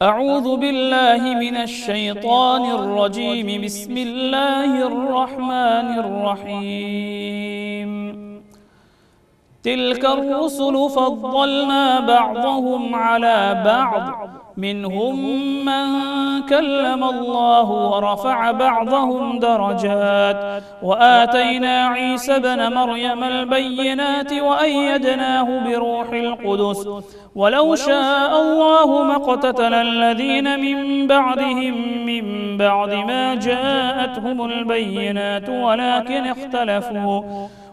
أعوذ بالله من الشيطان الرجيم. بسم الله الرحمن الرحيم. تلك الرسل فضلنا بعضهم على بعض، منهم من كلم الله ورفع بعضهم درجات، وآتينا عيسى ابن مريم البينات وأيدناه بروح القدس، ولو شاء الله ما اقتتل الذين من بعدهم من بعد ما جاءتهم البينات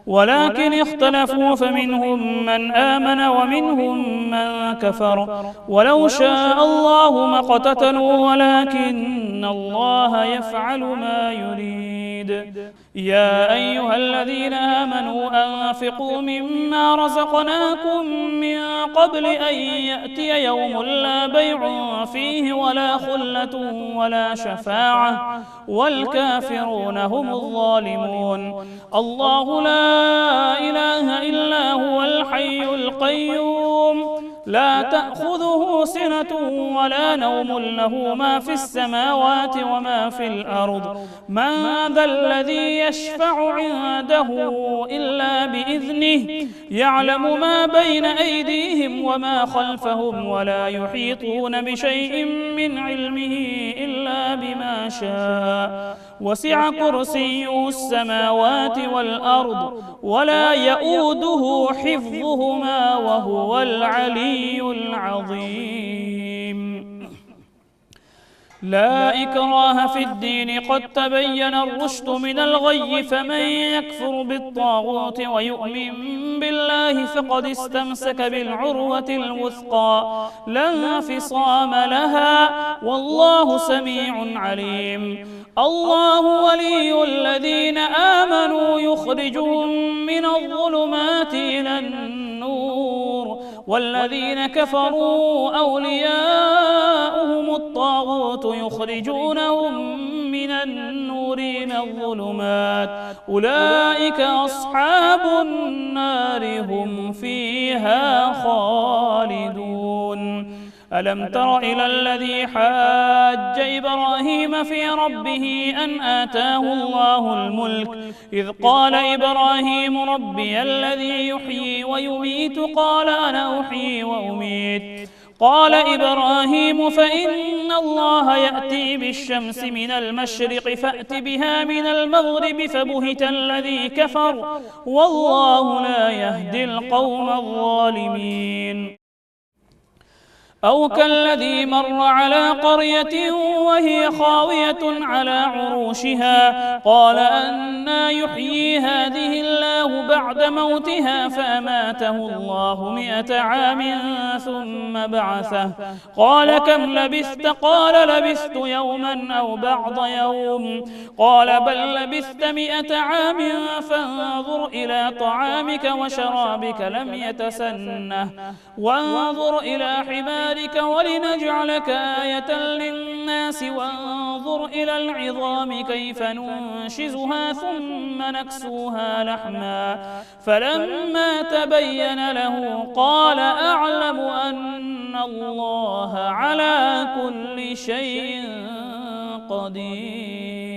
ولكن اختلفوا فمنهم من آمن ومنهم من كفر، ولو شاء الله ما اقتتلوا ولكن الله يفعل ما يريد. يا أيها الذين آمنوا أنفقوا مما رزقناكم من قبل أن يأتي يوم لا بيع فيه ولا خلة ولا شفاعة والكافرون هم الظالمون. الله لا إله إلا هو الحي القيوم، لا تأخذه سنة ولا نوم، له ما في السماوات وما في الأرض. من ذا الذي يشفع عنده إلا بإذنه، يعلم ما بين أيديهم وما خلفهم، ولا يحيطون بشيء من علمه إلا بما شاء. وسع كرسيه السماوات والأرض ولا يؤوده حفظهما وهو العلي العظيم. لا إكراه في الدين، قد تبين الرشد من الغي، فمن يكفر بالطاغوت ويؤمن بالله فقد استمسك بالعروة الوثقى لا انفصام لها، والله سميع عليم. الله ولي الذين آمنوا يخرجهم من الظلمات إلى النور، والذين كفروا أولياؤهم الطاغوت يخرجونهم من النور إلى الظلمات، أولئك أصحاب النار هم فيها خالدون. ألم تر إلى الذي حاج إبراهيم في ربه أن آتاه الله الملك، إذ قال إبراهيم ربي الذي يحيي ويميت، قال أنا أحيي وأميت. قال إبراهيم فإن الله يأتي بالشمس من المشرق فأت بها من المغرب، فبهت الذي كفر والله لا يهدي القوم الظالمين. أو كالذي مر على قرية وهي خاوية على عروشها، قال أنى يحيي هذه الله بعد موتها، فأماته الله 100 عام ثم بعثه، قال كم لبثت؟ قال لبثت يوما أو بعض يوم، قال بل لبثت 100 عام فانظر إلى طعامك وشرابك لم يتسنه، وانظر إلى حمارك ولنجعلك آية للناس، وانظر إلى العظام كيف ننشزها ثم نكسوها لحما، فلما تبين له قال أعلم أن الله على كل شيء قدير.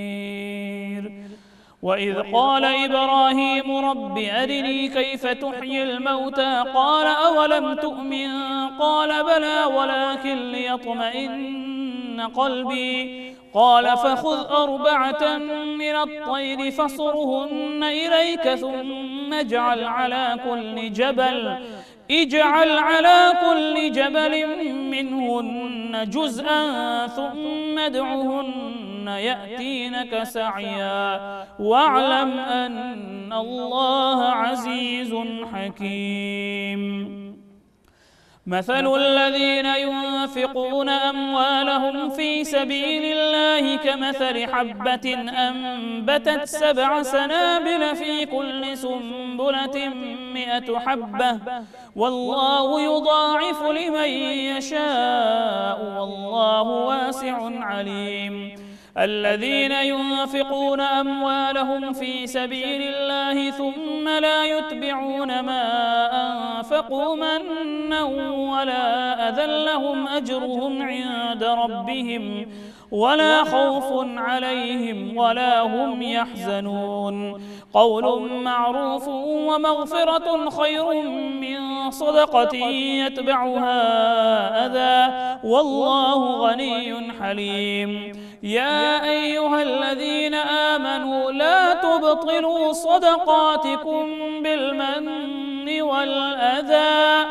وإذ قال إبراهيم رب أرني كيف تحيي الموتى، قال أولم تؤمن؟ قال بلى ولكن ليطمئن قلبي، قال فخذ 4 من الطير فصرهن إليك، ثم اجعل على كل جبل منهن جزءا، ثم ادعهن يأتينك سعيا، واعلم أن الله عزيز حكيم. مثل الذين ينفقون أموالهم في سبيل الله كمثل حبة أنبتت 7 سنابل في كل سنبلة 100 حبة، والله يضاعف لمن يشاء والله واسع عليم. الذين ينفقون أموالهم في سبيل الله ثم لا يتبعون ما أنفقوا منا ولا أذى لهم أجرهم عند ربهم ولا خوف عليهم ولا هم يحزنون قول معروف ومغفرة خير من صدقة يتبعها أذى والله غني حليم. يا أيها الذين آمنوا لا تبطلوا صدقاتكم بالمن والأذى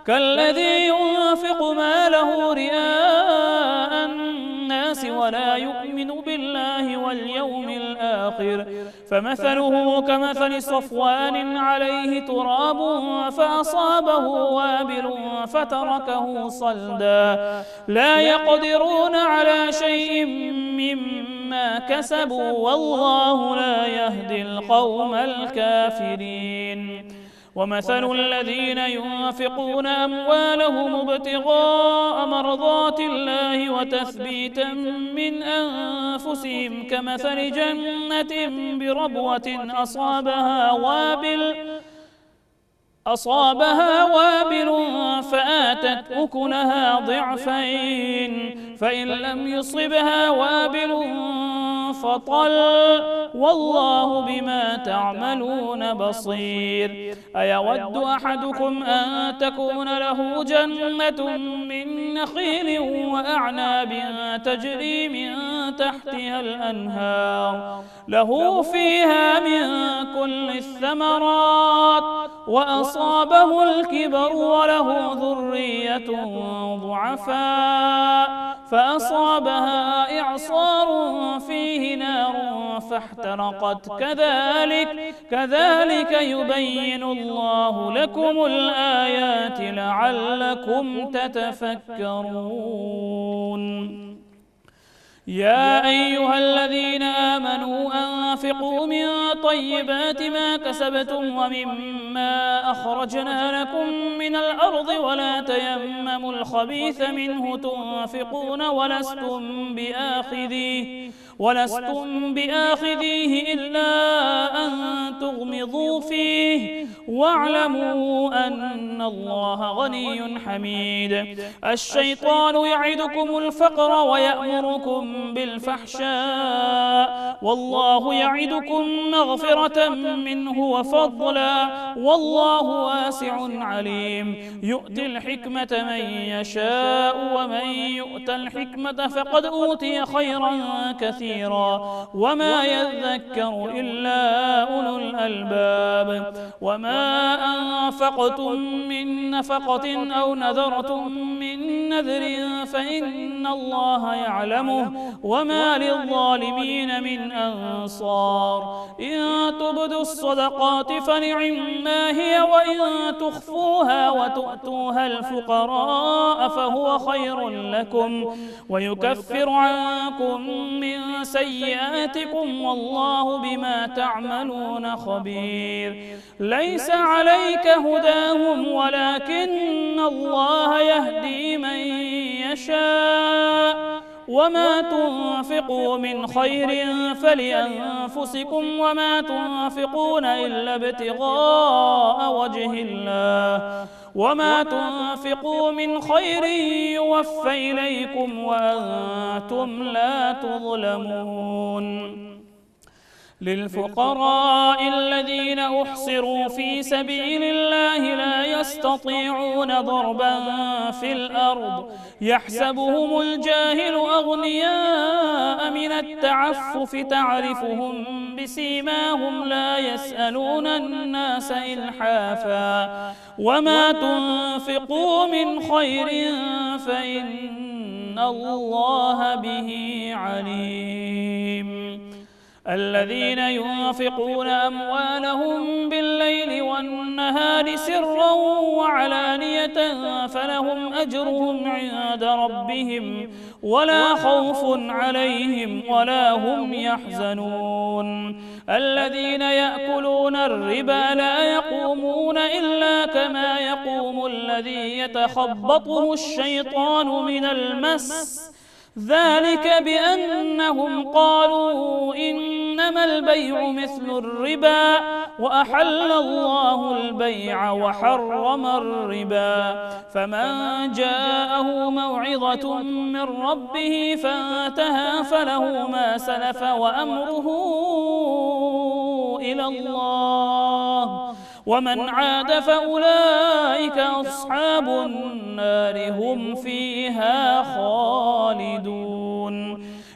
كالذي ينفق ماله رئاء الناس ولا يؤمن بالله واليوم الآخر فمثله كمثل صفوان عليه تراب فأصابه وابل فتركه صلدا لا يقدرون على شيء مما كسبوا والله لا يهدي القوم الكافرين. ومثل الذين ينفقون أموالهم ابتغاء مرضات الله وتثبيتا من أنفسهم كمثل جنة بربوة أصابها وابل فآتت أكلها ضعفين فإن لم يصبها وابل فطل والله بما تعملون بصير. أيود أحدكم أن تكون له جنة من نخيل وأعناب تجري من تحتها الأنهار له فيها من كل الثمرات وأصابه الكبر وله ذرية ضعفاء فأصابها إعصار فيه نار فاحترقت كذلك يبين الله لكم الآيات لعلكم تتفكرون. يا أيها الذين آمنوا أنفقوا من طيبات ما كسبتم ومما أخرجنا لكم من الأرض ولا تيمموا الخبيث منه تنفقون ولستم بآخذيه إلا أن تغمضوا فيه واعلموا أن الله غني حميد. الشيطان يعدكم الفقر ويأمركم بالفحشاء والله يعدكم مغفرة منه وفضلا والله واسع عليم. يؤتي الحكمة من يشاء ومن يؤت الحكمة فقد أوتي خيرا كثيرا وما يذكر إلا أولو الألباب. وما أنفقتم من نفقة أو نذرتم من نذر فإن الله يعلمه وما للظالمين من أنصار. إن تبدوا الصدقات فنعما هي وإن تخفوها وتؤتوها الفقراء فهو خير لكم ويكفر عنكم من سيئاتكم والله بما تعملون خبير. ليس عليك هداهم ولكن الله يهدي من يشاء وما تنفقوا من خير فلأنفسكم وما تنفقون إلا ابتغاء وجه الله وما تنفقوا من خير يوفى إليكم وأنتم لا تظلمون. للفقراء الذين أحصروا في سبيل الله لا يستطيعون ضربا في الأرض يحسبهم الجاهل أغنياء من التعفف تعرفهم بسيماهم لا يسألون الناس إلحافا وما تنفقوا من خير فإن الله به عليم. الذين ينفقون أموالهم بالليل والنهار سرا وعلانية فلهم أجرهم عند ربهم ولا خوف عليهم ولا هم يحزنون. الذين يأكلون الربا لا يقومون إلا كما يقوم الذي يتخبطه الشيطان من المس ذلك بأنهم قالوا إنما البيع مثل الربا وأحل الله البيع وحرم الربا، فمن جاءه موعظة من ربه فانتهى فله ما سلف وأمره إلى الله، ومن عاد فأولئك أصحاب النار هم فيها خالدون.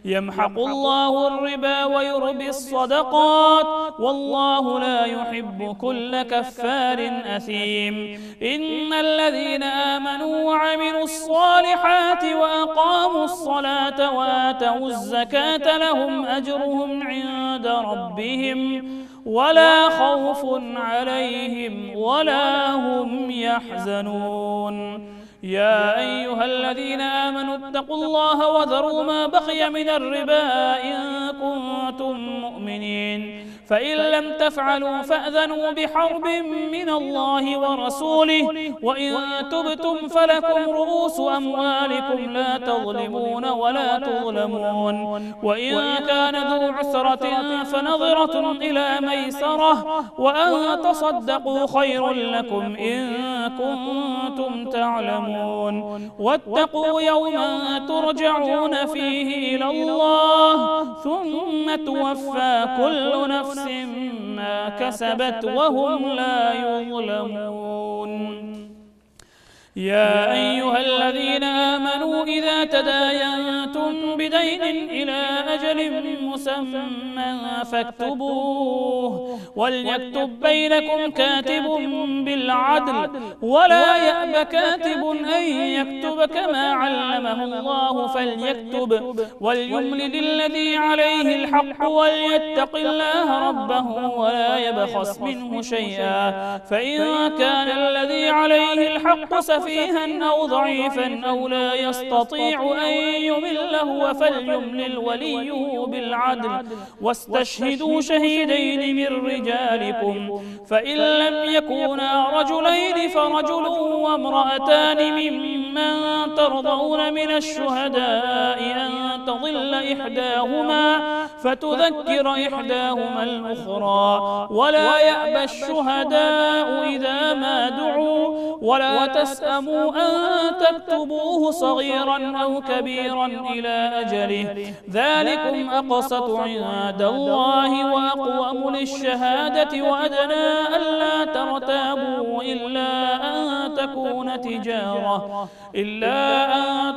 يمحق الله الربا ويربي الصدقات والله لا يحب كل كفار أثيم. إن الذين آمنوا وعملوا الصالحات وأقاموا الصلاة وآتوا الزكاة لهم أجرهم عند ربهم ولا خوف عليهم ولا هم يحزنون. يا أيها الذين آمنوا اتقوا الله وذروا ما بقي من الربا إن كنتم مؤمنين، فإن لم تفعلوا فأذنوا بحرب من الله ورسوله، وإن تبتم فلكم رؤوس أموالكم لا تظلمون ولا تظلمون، وإن كان ذو عسرة فنظرة إلى ميسرة، وأن تصدقوا خير لكم إن كنتم تعلمون. واتقوا يوما ترجعون فيه إلى الله ثم توفى كل نفس ما كسبت وهم لا يظلمون. يا أيها الذين آمنوا إذا تداينتم بدين إلى أجل مسمى فاكتبوه وليكتب بينكم كاتب بالعدل ولا يأب كاتب أن يكتب كما علمه الله فليكتب وليملل الذي عليه الحق وليتق الله ربه ولا يبخس منه شيئا، فإن كان الذي عليه الحق سفيها أو ضعيفا أو لا يستطيع أن يمل هو فليملل وليه بالعدل واستشهدوا شهيدين من رجالكم، فإن لم يكونا رجلين فرجل وامرأتان ممن ترضون من الشهداء أن تضل إحداهما فتذكر إحداهما الأخرى، ولا يأبى الشهداء إذا ما دعوا ولا تسأموا أن تكتبوه صغيرا أو كبيرا إلى أجله، ذلكم أقسط عند الله وأقوم للشهادة وأدنى ألا ترتابوا إلا أن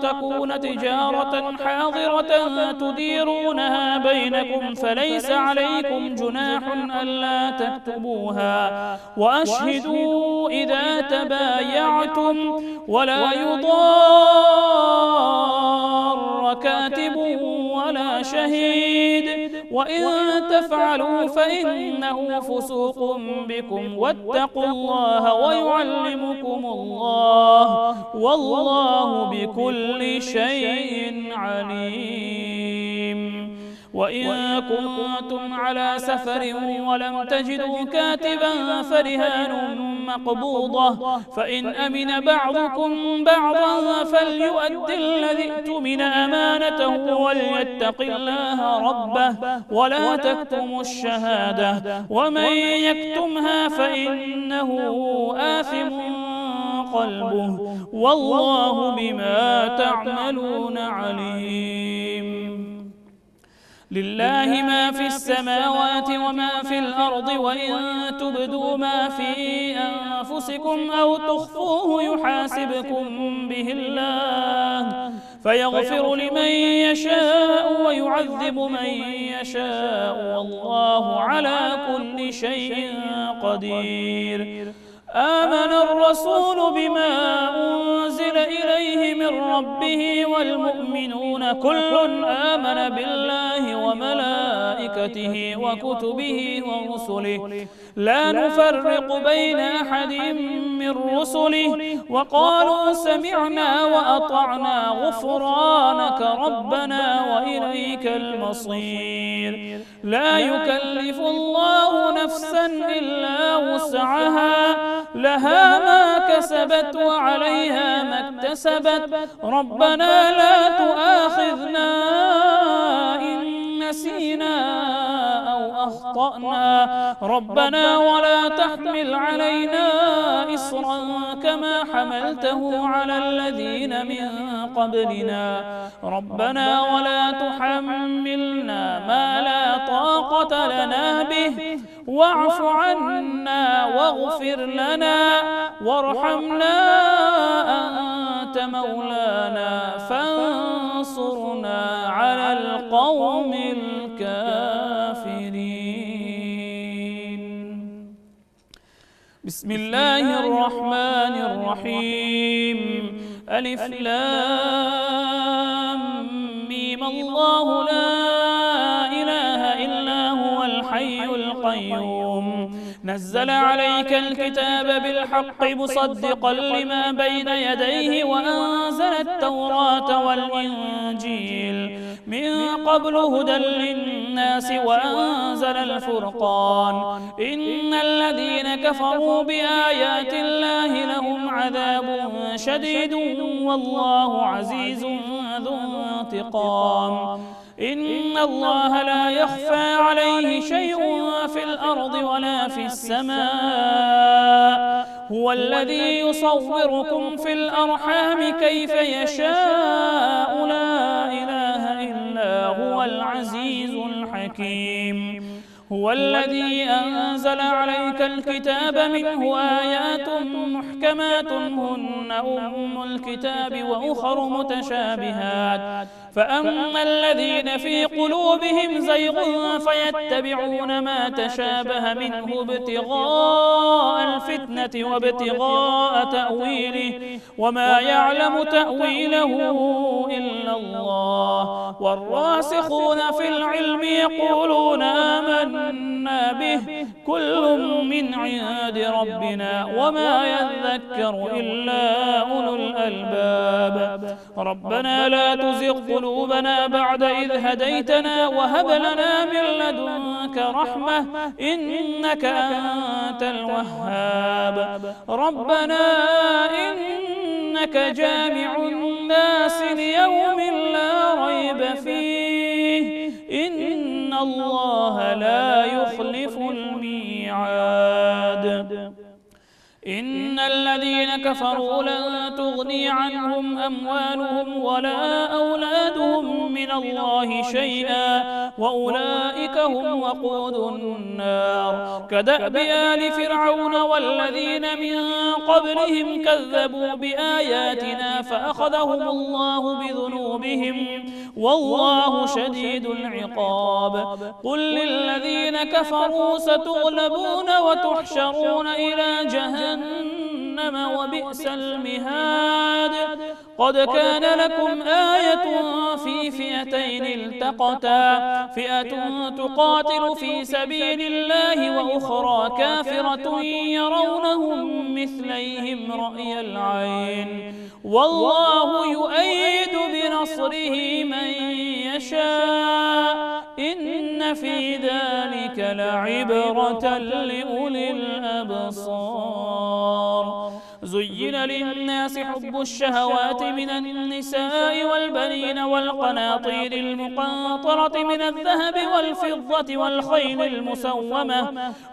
تكون تجارة حاضرة تديرونها بينكم فليس عليكم جناح ألا تكتبوها، وأشهدوا إذا تبايعتم ولا يضار كاتب ولا شهيد، وإن تفعلوا فإنه فسوق بكم واتقوا الله ويعلمكم الله والله بكل شيء عليم. وإن كنتم على سفر ولم تجدوا كاتبا فرهان مقبوضة، فإن أمن بعضكم بعضا فليؤد الذي اؤتمن أمانته وليتق الله ربه ولا تكتموا الشهادة ومن يكتمها فإنه آثم قلبه والله بما تعملون عليم. لله ما في السماوات وما في الأرض، وإن تبدوا ما في أنفسكم أو تخفوه يحاسبكم به الله فيغفر لمن يشاء ويعذب من يشاء والله على كل شيء قدير. آمن الرسول بما أنزل إليه من ربه والمؤمنون كل آمن بالله وملائكته وكتبه ورسله لا نفرق بين أحد من رسله وقالوا سمعنا وأطعنا غفرانك ربنا وإليك المصير. لا يكلف الله نفسا إلا وسعها لها ما كسبت وعليها ما اكتسبت ربنا لا تؤاخذنا أخطأنا ربنا ولا تحمل علينا إصرا كما حملته على الذين من قبلنا ربنا ولا تحملنا ما لا طاقة لنا به واعف عنا واغفر لنا وارحمنا أنت مولانا فانصرنا على القوم الكافرين. بسم الله الرحمن الرحيم. ألف لام ميم الله لا إله إلا هو الحي القيوم نزل عليك الكتاب بالحق مصدقا لما بين يديه وأنزل التوراة والإنجيل من قبل هدى للناس وأنزل الفرقان إن الذين كفروا بآيات الله لهم عذاب شديد والله عزيز ذو انتقام. إن الله لا يخفى عليه شيء في الأرض ولا في السماء هو الذي يصوركم في الأرحام كيف يشاء لا إله إلا هو العزيز الحكيم. هو الذي أنزل عليك الكتاب منه آيات محكمات هن أم الكتاب وأخر متشابهات فأما الذين في قلوبهم زيغ فيتبعون ما تشابه منه ابتغاء الفتنة وابتغاء تأويله وما يعلم تأويله إلا الله والراسخون في العلم يقولون آمنا به كل من عند ربنا وما يذكر إلا أولو الألباب. ربنا لا تزغ قلوبنا بعد إذ هديتنا وهب لنا من لدنك رحمة إنك أنت الوهاب. ربنا إنك جامع الناس ليوم لا ريب فيه إن الله لا يخلف الميعاد. إن الذين كفروا لن تغني عنهم أموالهم ولا أولادهم من الله شيئا وأولئك هم وقود النار. كدأب آل فرعون والذين من قبلهم كذبوا بآياتنا فأخذهم الله بذنوبهم والله شديد العقاب. قل للذين كفروا ستغلبون وتحشرون إلى جهنم وبئس المهاد. قد كان لكم آية في فئتين التقتا فئة تقاتل في سبيل الله وأخرى كافرة يرونهم مثليهم رأي العين والله يؤيد بنصره من يشاء إن في ذلك لعبرة لأولي الأبصار. زين للناس حب الشهوات من النساء والبنين والقناطير المقنطرة من الذهب والفضة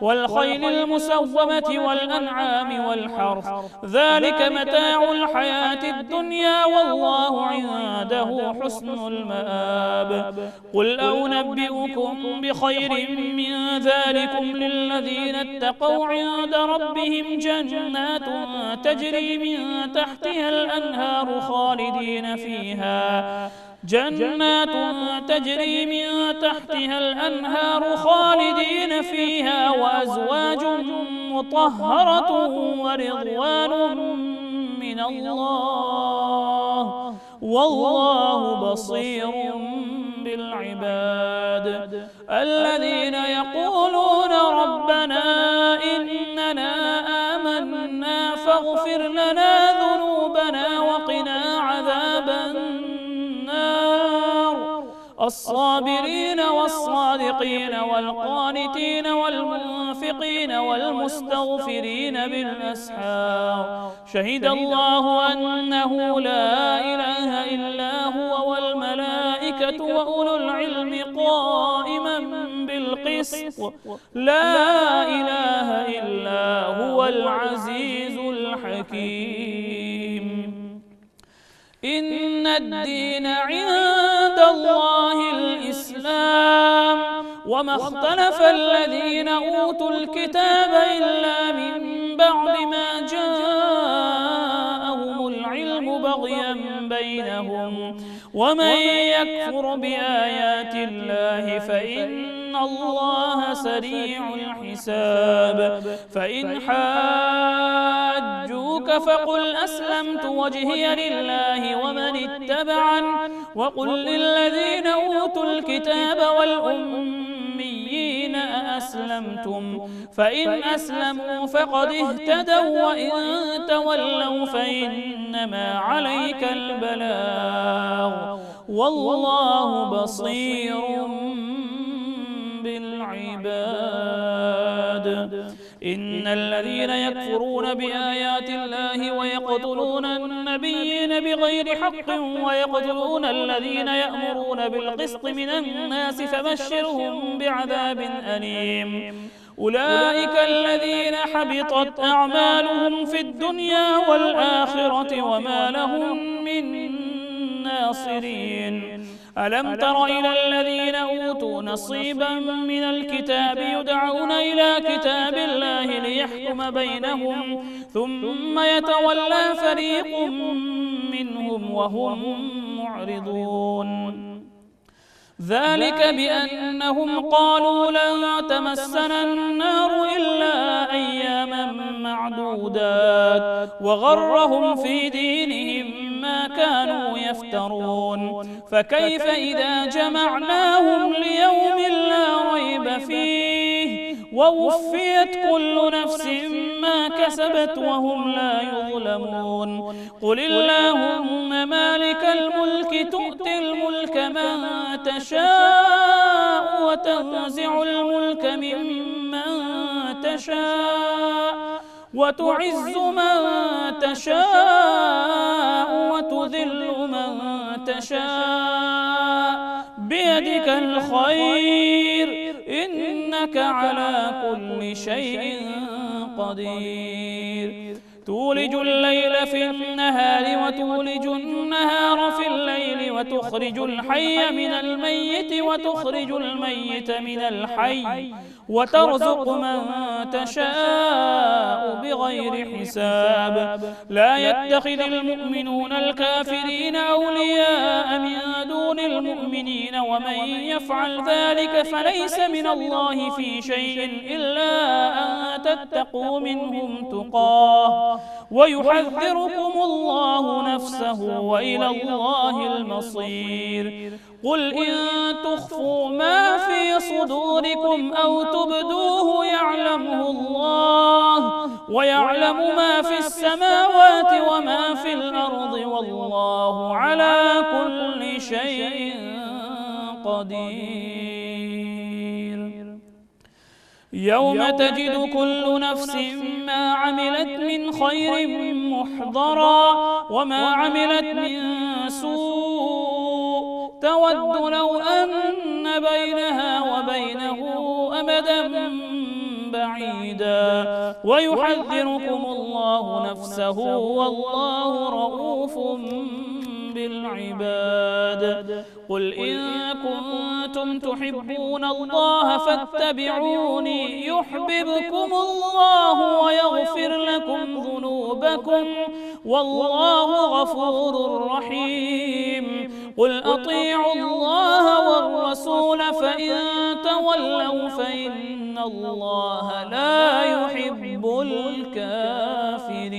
والخيل المسومة والأنعام والحرث ذلك متاع الحياة الدنيا والله عنده حسن المآب. قل أنبئكم بخير من ذلكم للذين اتقوا عند ربهم جنات تجري من تحتها الأنهار خالدين فيها وأزواج مطهرة ورضوان من الله والله بصير بالعباد. الذين يقولون ربنا إننا آمنا فاغفر لنا ذنوبنا وقنا عذاب النار. الصابرين والصادقين والقانتين والمنفقين والمستغفرين بالأسحار. شهد الله أنه لا إله إلا هو والملائكة والملائكة وأولو العلم قائما بالقسط لا إله إلا هو العزيز الحكيم. إن الدين عند الله الإسلام وما اختلف الذين أوتوا الكتاب إلا من بعد ما جاءهم العلم بغيا بينهم ومن يكفر بآيات الله فإن الله سريع الحساب. فإن حاجوك فقل أسلمت وجهي لله ومن اتبعن وقل للذين أوتوا الكتاب والأميين أأسلمتم فإن أسلموا فقد اهتدوا وإن تولوا فإنما عليك البلاغ والله بصير بالعباد. إن الذين يكفرون بآيات الله ويقتلون النبيين بغير حق ويقتلون الذين يأمرون بالقسط من الناس فبشرهم بعذاب أليم. أولئك الذين حبطت أعمالهم في الدنيا والآخرة وما لهم من ناصرين. ألم تر إلى الذين أوتوا نصيبا من الكتاب يدعون إلى كتاب الله ليحكم بينهم ثم يتولى فريق منهم وهم معرضون. ذلك بأنهم قالوا لن تمسنا النار إلا أياما معدودات وغرهم في دينهم ما كانوا يفترون. فكيف إذا جمعناهم ليوم لا ريب فيه ووفيت كل نفس ما كسبت وهم لا يظلمون. قل اللهم مالك الملك تؤتي الملك من تشاء وتنزع الملك ممن تشاء وتعز من تشاء وتذل من تشاء بيدك الخير إنك على كل شيء قدير. تولج الليل في النهار وتولج النهار في الليل وتخرج الحي من الميت وتخرج الميت من الحي وترزق من تشاء بغير حساب. لا يتخذ المؤمنون الكافرين أولياء من دون المؤمنين ومن يفعل ذلك فليس من الله في شيء إلا أن تتقوا منهم تقاه ويحذركم الله نفسه وإلى الله المصير. قل إن تخفوا ما في صدوركم أو تبدوه يعلمه الله ويعلم ما في السماوات وما في الأرض والله على كل شيء قدير. يوم تجد كل نفس ما عملت من خير محضرا وما عملت من سوء تود لو أن بينها وبينه أمدا بعيدا ويحذركم الله نفسه والله رؤوف بالعباد. قل إن كنتم تحبون الله فاتبعوني يحببكم الله ويغفر لكم ذنوبكم والله غفور رحيم. قل أطيعوا الله والرسول فإن تولوا فإن الله لا يحب الكافرين.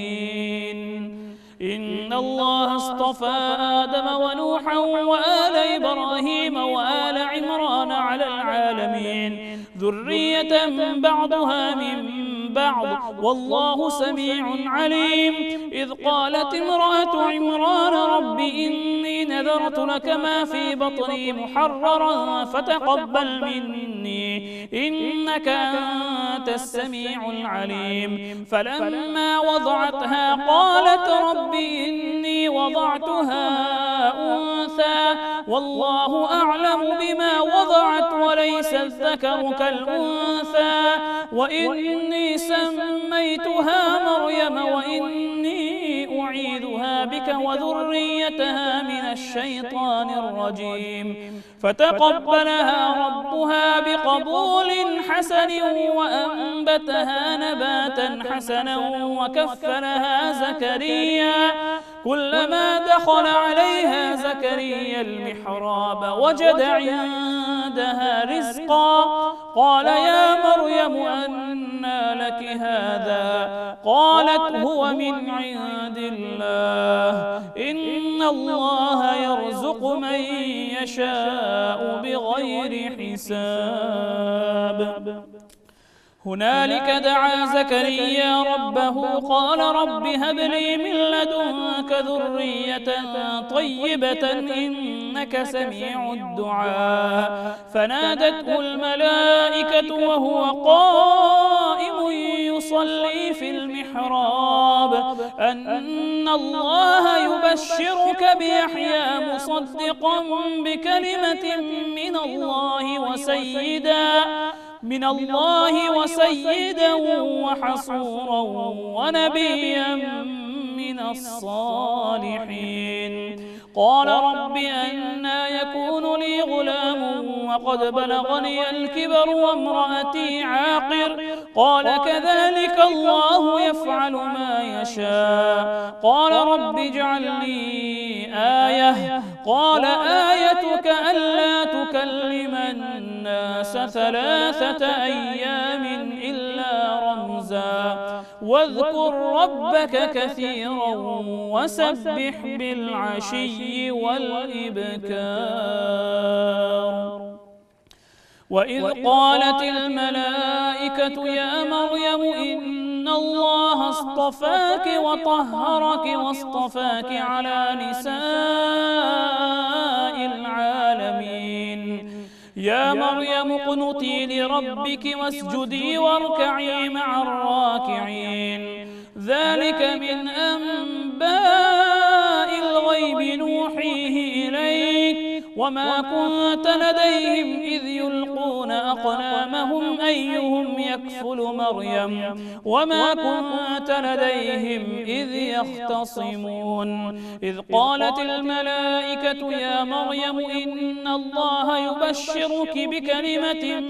إن الله اصطفى آدم ونوحا وآل إبراهيم وآل عمران على العالمين ذرية بعضها من بعض والله سميع عليم. إذ قالت امرأة عمران رب إني نذرت لك ما في بطني محررا فتقبل مني إنك أنت السميع العليم. فلما وضعتها قالت رب إني وضعتها أنثى الأنثى والله أعلم بما وضعت وليس الذكر كالأنثى وإني سميتها مريم وإني أعيذها بك وذريتها من الشيطان الرجيم فتقبلها ربها بقبول حسن وأنبتها نباتا حسنا وكفلها زكريا كلما دخل عليها زكريا المحراب وجد عندها رزقا قال يا مريم أنى لك هذا قالت هو من عند الله إن الله يرزق من يشاء بغير حساب هنالك دعا زكريا ربه قال رب هب لي من لدنك ذرية طيبة إنك سميع الدعاء فنادته الملائكة وهو قائم يصلي في المحراب أن الله يبشرك بيحيى مصدقا بكلمة من الله وسيدا وحصورا ونبيا من الصالحين قال رب أنى يكون لي غلام وقد بلغني الكبر وامرأتي عاقر قال كذلك الله يفعل ما يشاء قال رب اجعل لي آية قال آيتك ألا تكلم الناس 3 أيام إلا رمزا واذكر ربك كثيرا وسبح بالعشي والإبكار وإذ قالت الملائكة يا مريم إن الله اصطفاك وطهرك واصطفاك على نساء العالمين يا مريم اقنتي لربك واسجدي واركعي مع الراكعين ذلك من أنباء الغيب نوحيه إليك وما كنت لديهم إذ يلقون أقلامهم أيهم يكفل مريم وما كنت لديهم إذ يختصمون إذ قالت الملائكة يا مريم إن الله يبشرك بكلمة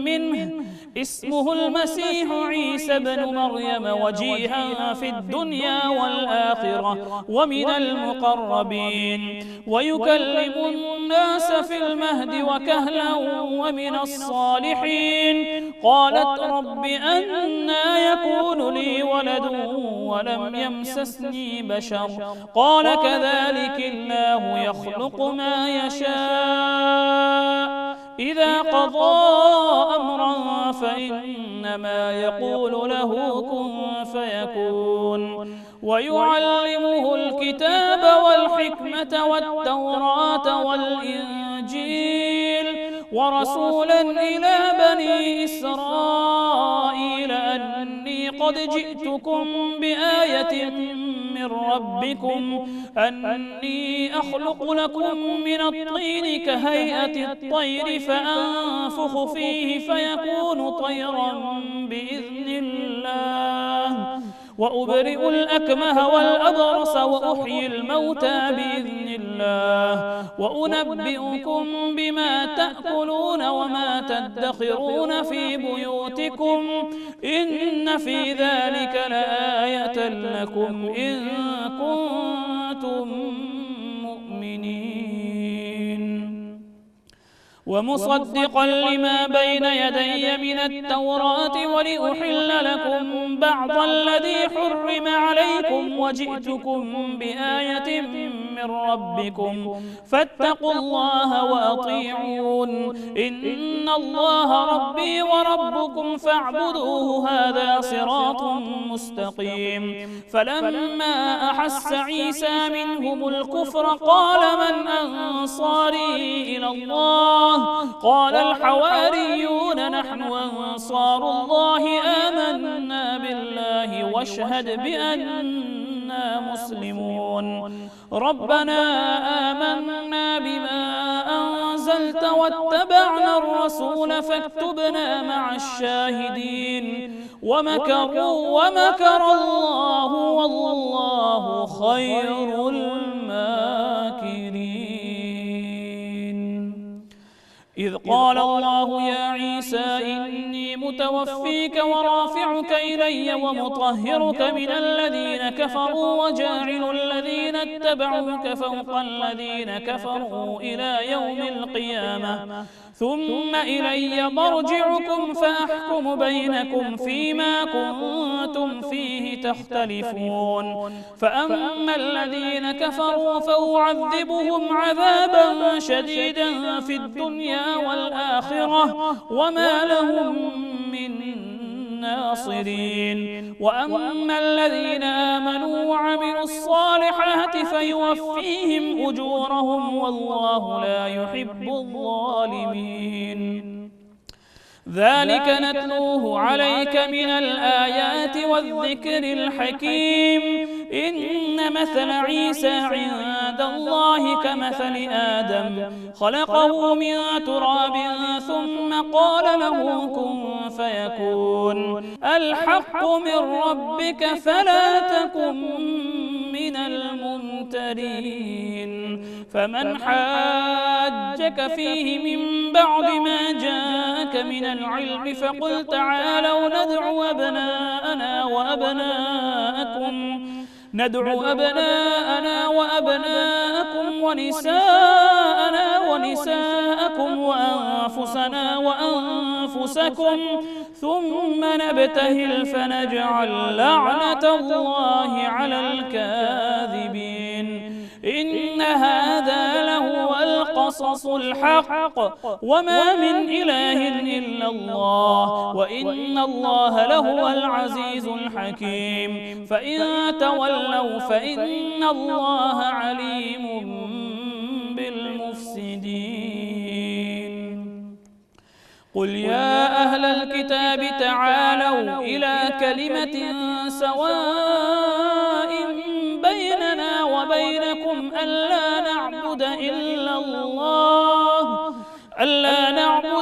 منه اسمه المسيح عيسى بن مريم وجيها في الدنيا والآخرة ومن المقربين ويكلم الناس في المهد وكهلا ومن الصالحين قالت رب أنى يكون لي ولد ولم يمسسني بشر قال كذلك الله يخلق ما يشاء إذا قضى أمرا فإنما يقول له كن فيكون ويعلمه الكتاب والحكمة والتوراة والإنجيل ورسولا إلى بني إسرائيل أني قد جئتكم بآية من ربكم أني أخلق لكم من الطين كهيئة الطير فأنفخ فيه فيكون طيرا بإذن الله وأبرئ الأكمه والأبرص وأحيي الموتى بإذن الله وأنبئكم بما تأكلون وما تدخرون في بيوتكم إن في ذلك لآية لكم إن كنتم مؤمنين ومصدقا لما بين يدي من التوراة ولأحل لكم بعض الذي حرم عليكم وجئتكم بآية من ربكم فاتقوا الله وأطيعون إن الله ربي وربكم فاعبدوه هذا صراط مستقيم فلما أحس عيسى منهم الكفر قال من أنصاري إلى الله قال الحواريون نحن أنصار الله آمنا بالله واشهد بأننا وإنا مسلمون ربنا آمنا بما أنزلت واتبعنا الرسول فاكتبنا مع الشاهدين ومكروا ومكر الله والله خير الماكرين. إذ قال الله يا عيسى إني متوفيك ورافعك إلي ومطهرك من الذين كفروا وجاعل الذين اتبعوك فوق الذين كفروا إلى يوم القيامة ثم إلي مرجعكم فأحكم بينكم فيما كنتم فيه تختلفون فأما الذين كفروا فأعذبهم عذابا شديدا في الدنيا والآخرة وما لهم من ناصرين وأما الذين آمنوا وعملوا الصالحات فيوفيهم أجورهم والله لا يحب الظالمين. ذلك نتلوه عليك من الآيات والذكر الحكيم. إن مثل عيسى عند الله كمثل آدم خلقه من تراب ثم قال له كن فيكون الحق من ربك فلا تكن من الممترين. فمن حاجك فيه من بعد ما جاءك من العلم فقل تعالوا ندعو أبناءنا وأبناءكم ونساءنا ونساءكم وأنفسنا وأنفسكم ثم نبتهل فنجعل لعنة الله على الكاذبين. إن هذا لهو القصص الحق وما من إله إلا الله وإن الله لهو العزيز الحكيم. فإن تولوا فإن الله عليم بالمفسدين. قل يا أهل الكتاب تعالوا إلى كلمة سواء بيننا وبينكم ألا نعبد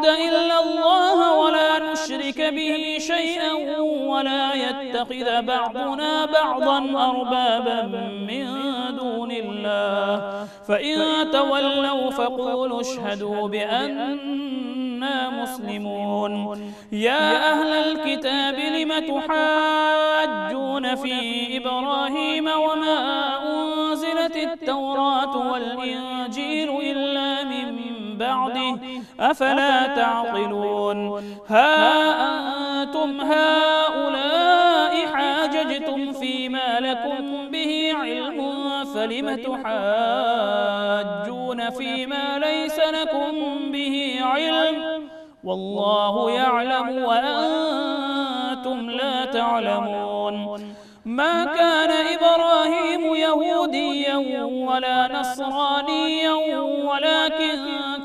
إلا الله ولا نشرك به شيئا ولا يتخذ بعضنا بعضا أربابا من دون الله فإن تولوا فقولوا اشهدوا بأننا مسلمون. يا أهل الكتاب لم تحاجون في إبراهيم وما أنزلت التوراة والإنجيل إلا من بعده أفلا تعقلون. ها أنتم هؤلاء حاججتم فيما لكم به علم فلم تحاجون فيما ليس لكم به علم والله يعلم وأنتم لا تعلمون. ما كان إبراهيم يهوديا ولا نصرانيا ولكن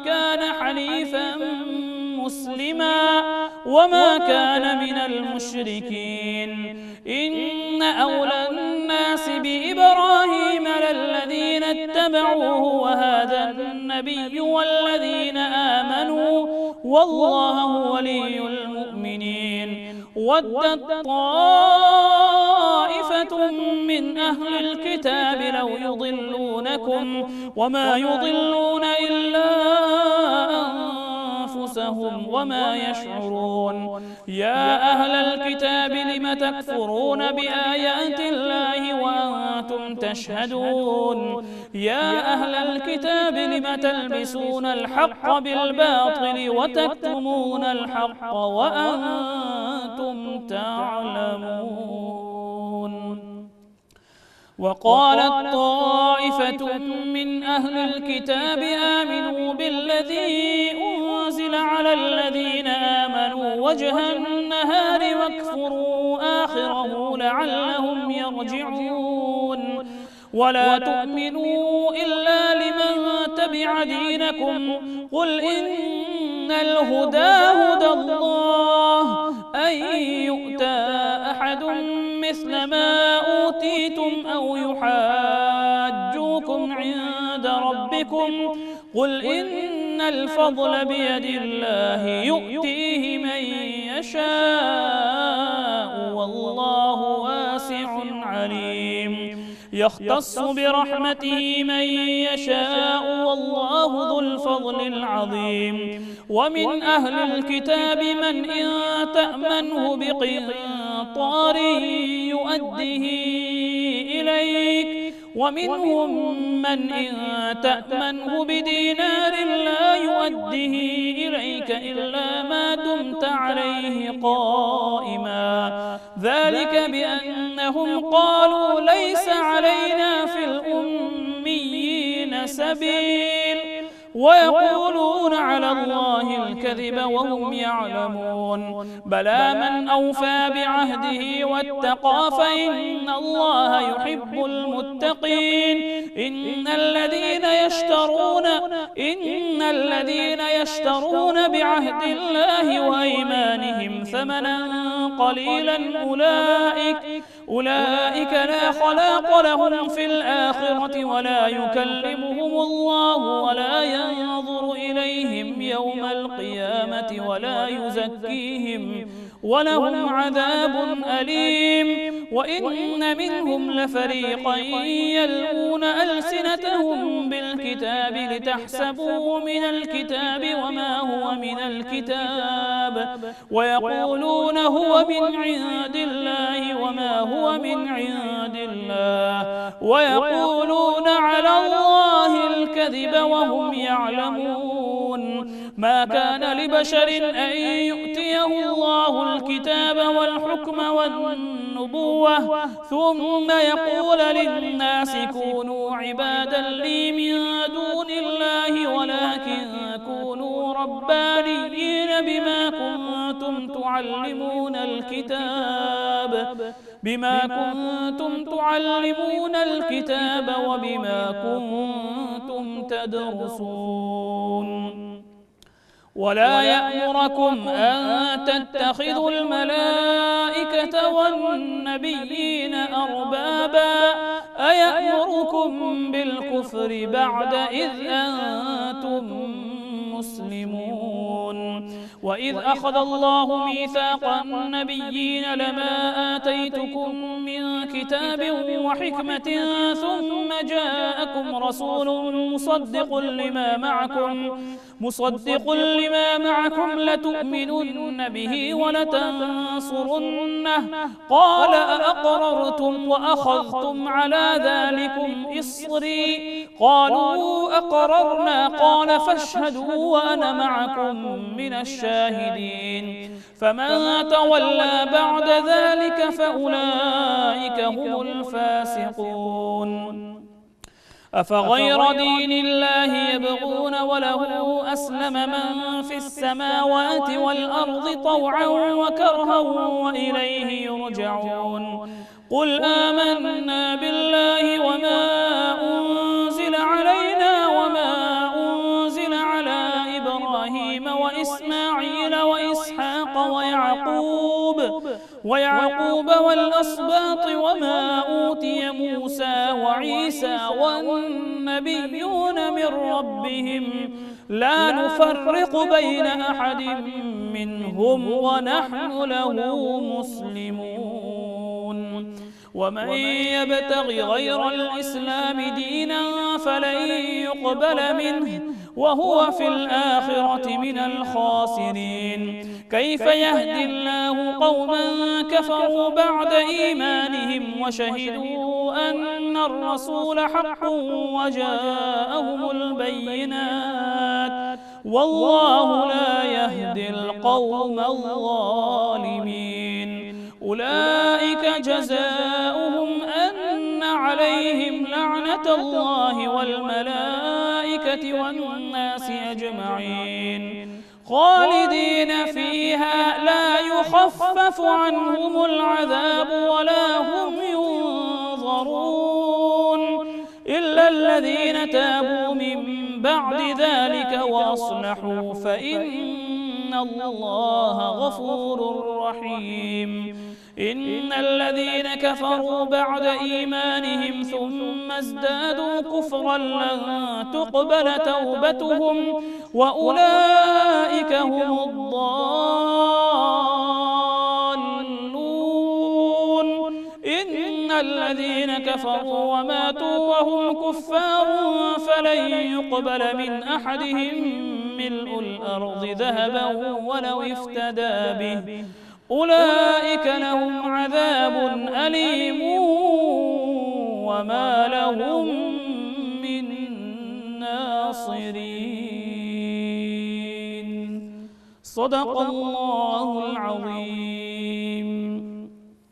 كان حنيفا مسلما وما كان من المشركين. إن أولى الناس بإبراهيم للذين اتبعوه وهذا النبي والذين آمنوا والله ولي المؤمنين. ودت طائفة من أهل الكتاب لو يضلونكم وما يضلون إلا أنفسهم وما يشعرون. يا أهل الكتاب لم تكفرون بآيات الله وأنتم تشهدون. يا أهل الكتاب لم تلبسون الحق بالباطل وتكتمون الحق وأنتم تعلمون. وقالت طائفة من أهل الكتاب آمنوا بالذي أنزل على الذين آمنوا وجه النهار واكفروا آخره لعلهم يرجعون. ولا تؤمنوا إلا لمن نتبع دينكم قل إن الهدى هدى الله أن يؤتى أحد مثل ما أوتيتم أو يحاجوكم عند ربكم قل إن الفضل بيد الله يؤتيه من يشاء والله واسع عليم يختص برحمته من يشاء والله ذو الفضل العظيم ومن أهل الكتاب من إن تأمنه بقنطار يؤده إليك ومنهم من إن تأمنه بدينار لا يؤده إليك إلا ما دمت عليه قائما ذلك بأنهم قالوا ليس علينا في الأميين سبيل ويقولون على الله الكذب وهم يعلمون بلى من أوفى بعهده واتقى فإن الله يحب المتقين إن الذين يشترون بعهد الله وأيمانهم ثمنا قليلا أولئك لا خلاق لهم في الآخرة ولا يكلمهم الله ولا ينظر إليهم يوم القيامة ولا يزكيهم ولهم عذاب أليم وإن منهم لفريقا يلؤون ألسنتهم بالكتاب لتحسبوه من الكتاب وما هو من الكتاب ويقولون هو من عند الله وما هو من عند الله ويقولون على الله الكذب وهم يعلمون ما كان لبشر أن يؤتيه الله الكتاب والحكم والنبوة ثم يقول للناس كونوا عبادا لي من دون الله ولكن كونوا ربانيين بما كنتم تعلمون الكتاب وبما كنتم تدرسون ولا يأمركم أن تتخذوا الملائكة والنبيين أربابا أيأمركم بالكفر بعد إذ أنتم مسلمون وإذ أخذ الله ميثاق النبيين لما آتيتكم من كتاب وحكمة ثم جاءكم رسول مصدق لما معكم لتؤمنن به ولتنصرنه قال أأقررتم وأخذتم على ذلكم إصري قالوا أقررنا قال فاشهدوا وأنا معكم من الشاهدين فمن تولى بعد ذلك فأولئك هم الفاسقون أفغير دين الله يبغون وله أسلم من في السماوات والأرض طوعا وكرها وإليه يرجعون قل آمنا بالله وما أنزل علينا وما أنزل على إبراهيم وإسماعيل وإسحاق ويعقوب والأسباط وما أوتي موسى وعيسى والنبيون من ربهم لا نفرق بين أحد منهم ونحن له مسلمون ومن يبتغ غير الإسلام دينا فلن يقبل منه وهو في الآخرة من الخاسرين كيف يهدي الله قوما كفروا بعد إيمانهم وشهدوا أن الرسول حق وجاءهم البينات والله لا يهدي القوم الظالمين أولئك جزاؤهم أن عليهم لعنة الله والملائكة والناس أجمعين خالدين فيها لا يخفف عنهم العذاب ولا هم ينظرون إلا الذين تابوا من بعد ذلك وأصلحوا فإن الله غفور رحيم. إن الذين كفروا بعد إيمانهم ثم ازدادوا كفرا لن تقبل توبتهم وأولئك هم الضالون. إن الذين كفروا وماتوا وهم كفار فلن يقبل من أحدهم ملء الأرض ذهبا ولو افتدى به أولئك لهم عذاب أليم وما لهم من ناصرين. صدق الله العظيم.